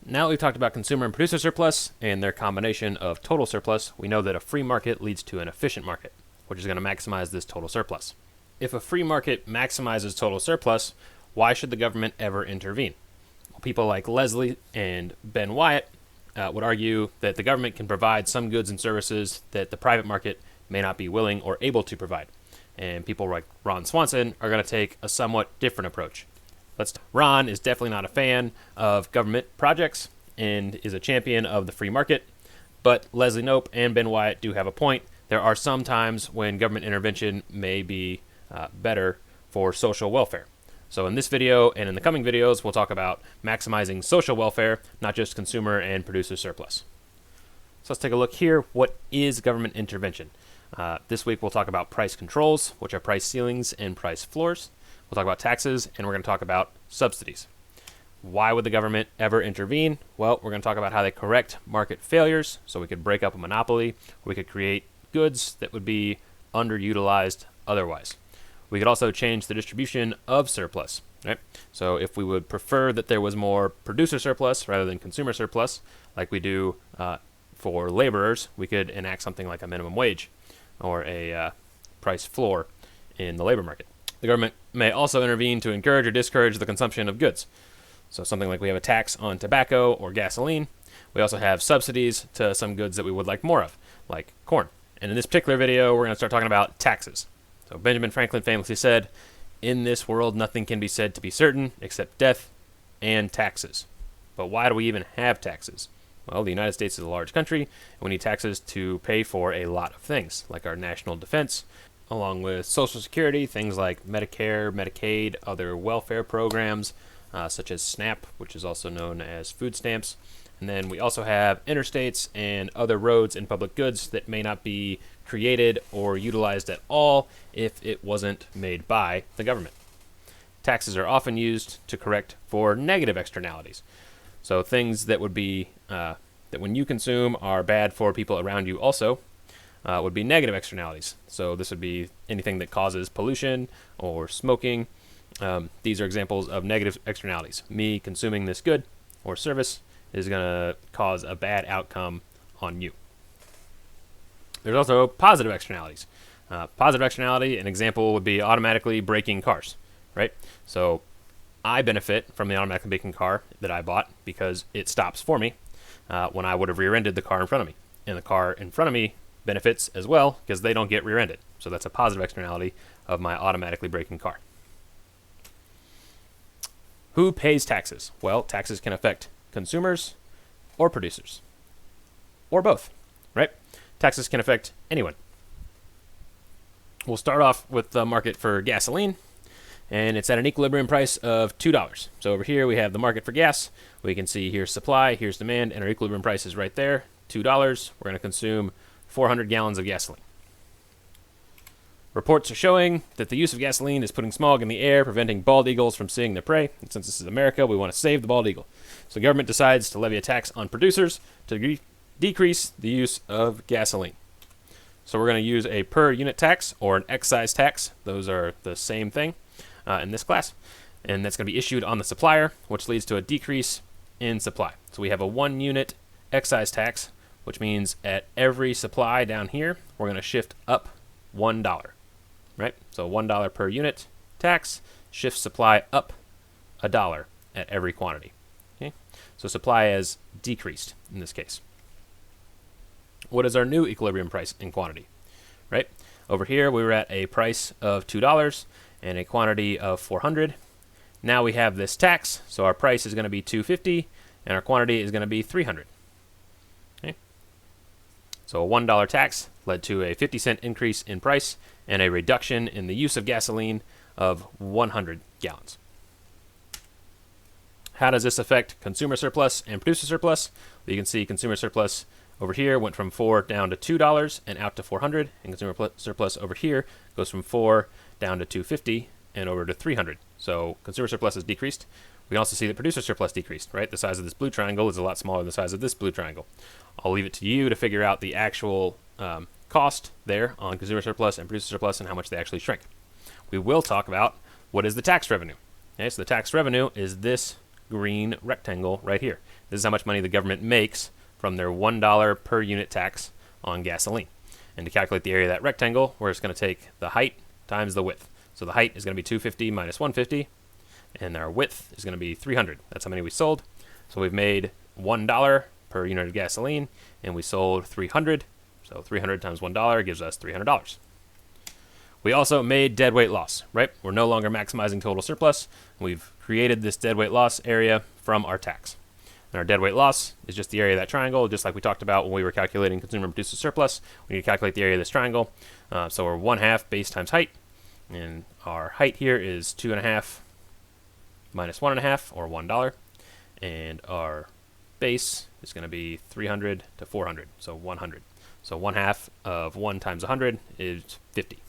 Now that we've talked about consumer and producer surplus and their combination of total surplus, we know that a free market leads to an efficient market, which is going to maximize this total surplus. If a free market maximizes total surplus, why should the government ever intervene? Well, people like Leslie and Ben Wyatt would argue that the government can provide some goods and services that the private market may not be willing or able to provide. And people like Ron Swanson are going to take a somewhat different approach. Ron is definitely not a fan of government projects and is a champion of the free market, but Leslie Knope and Ben Wyatt do have a point. There are some times when government intervention may be better for social welfare. So in this video and in the coming videos, we'll talk about maximizing social welfare, not just consumer and producer surplus. So let's take a look here. What is government intervention? This week we'll talk about price controls, which are price ceilings and price floors. We'll talk about taxes, and we're going to talk about subsidies. Why would the government ever intervene? Well, we're going to talk about how they correct market failures, so we could break up a monopoly, or we could create goods that would be underutilized otherwise. We could also change the distribution of surplus, right? So if we would prefer that there was more producer surplus rather than consumer surplus, like we do for laborers, we could enact something like a minimum wage or a price floor in the labor market. The government may also intervene to encourage or discourage the consumption of goods. So something like we have a tax on tobacco or gasoline. We also have subsidies to some goods that we would like more of, like corn. And in this particular video, we're going to start talking about taxes. So Benjamin Franklin famously said, "In this world, nothing can be said to be certain except death and taxes." But why do we even have taxes? Well, the United States is a large country, and we need taxes to pay for a lot of things, like our national defense, along with Social Security, things like Medicare, Medicaid, other welfare programs, such as SNAP, which is also known as food stamps. And then we also have interstates and other roads and public goods that may not be created or utilized at all if it wasn't made by the government. Taxes are often used to correct for negative externalities. So things that would be, that when you consume are bad for people around you also, would be negative externalities. So this would be anything that causes pollution or smoking. These are examples of negative externalities. Me consuming this good or service is going to cause a bad outcome on you. There's also positive externalities. Positive externality, an example would be automatically braking cars, right? So I benefit from the automatically braking car that I bought because it stops for me when I would have rear-ended the car in front of me. And the car in front of me benefits as well because they don't get rear-ended. So that's a positive externality of my automatically braking car. Who pays taxes? Well, taxes can affect consumers or producers, or both, right? Taxes can affect anyone. We'll start off with the market for gasoline, and it's at an equilibrium price of $2. So over here we have the market for gas. We can see here's supply, here's demand, and our equilibrium price is right there, $2. We're going to consume 400 gallons of gasoline. Reports are showing that the use of gasoline is putting smog in the air, preventing bald eagles from seeing their prey. And since this is America, we want to save the bald eagle. So the government decides to levy a tax on producers to decrease the use of gasoline. So we're going to use a per unit tax or an excise tax. Those are the same thing in this class. And that's going to be issued on the supplier, which leads to a decrease in supply. So we have a 1 unit excise tax, which means at every supply down here, we're going to shift up $1, right? So $1 per unit tax shifts supply up $1 at every quantity. Okay? So supply has decreased in this case. What is our new equilibrium price in quantity, right? Over here, we were at a price of $2 and a quantity of 400. Now we have this tax, so our price is going to be $2.50 and our quantity is going to be 300. So a $1 tax led to a 50-cent increase in price and a reduction in the use of gasoline of 100 gallons. How does this affect consumer surplus and producer surplus? Well, you can see consumer surplus over here went from $4 down to $2 and out to 400, and consumer surplus over here goes from 4 down to 250 and over to 300. So consumer surplus has decreased. We can also see that producer surplus decreased, right? The size of this blue triangle is a lot smaller than the size of this blue triangle. I'll leave it to you to figure out the actual cost there on consumer surplus and producer surplus and how much they actually shrink. We will talk about what is the tax revenue. Okay, so the tax revenue is this green rectangle right here. This is how much money the government makes from their $1 per unit tax on gasoline. And to calculate the area of that rectangle, we're just going to take the height times the width. So the height is going to be 250 minus 150, and our width is going to be 300. That's how many we sold. So we've made $1 per unit of gasoline, and we sold 300. So 300 times $1 gives us $300. We also made deadweight loss, right? We're no longer maximizing total surplus. We've created this deadweight loss area from our tax. And our deadweight loss is just the area of that triangle, just like we talked about when we were calculating consumer producer surplus. We need to calculate the area of this triangle. So we're 1/2 base times height. And our height here is 2.5 minus 1.5, or $1. And our base is going to be 300 to 400, so 100. So 1/2 of 1 times 100 is 50.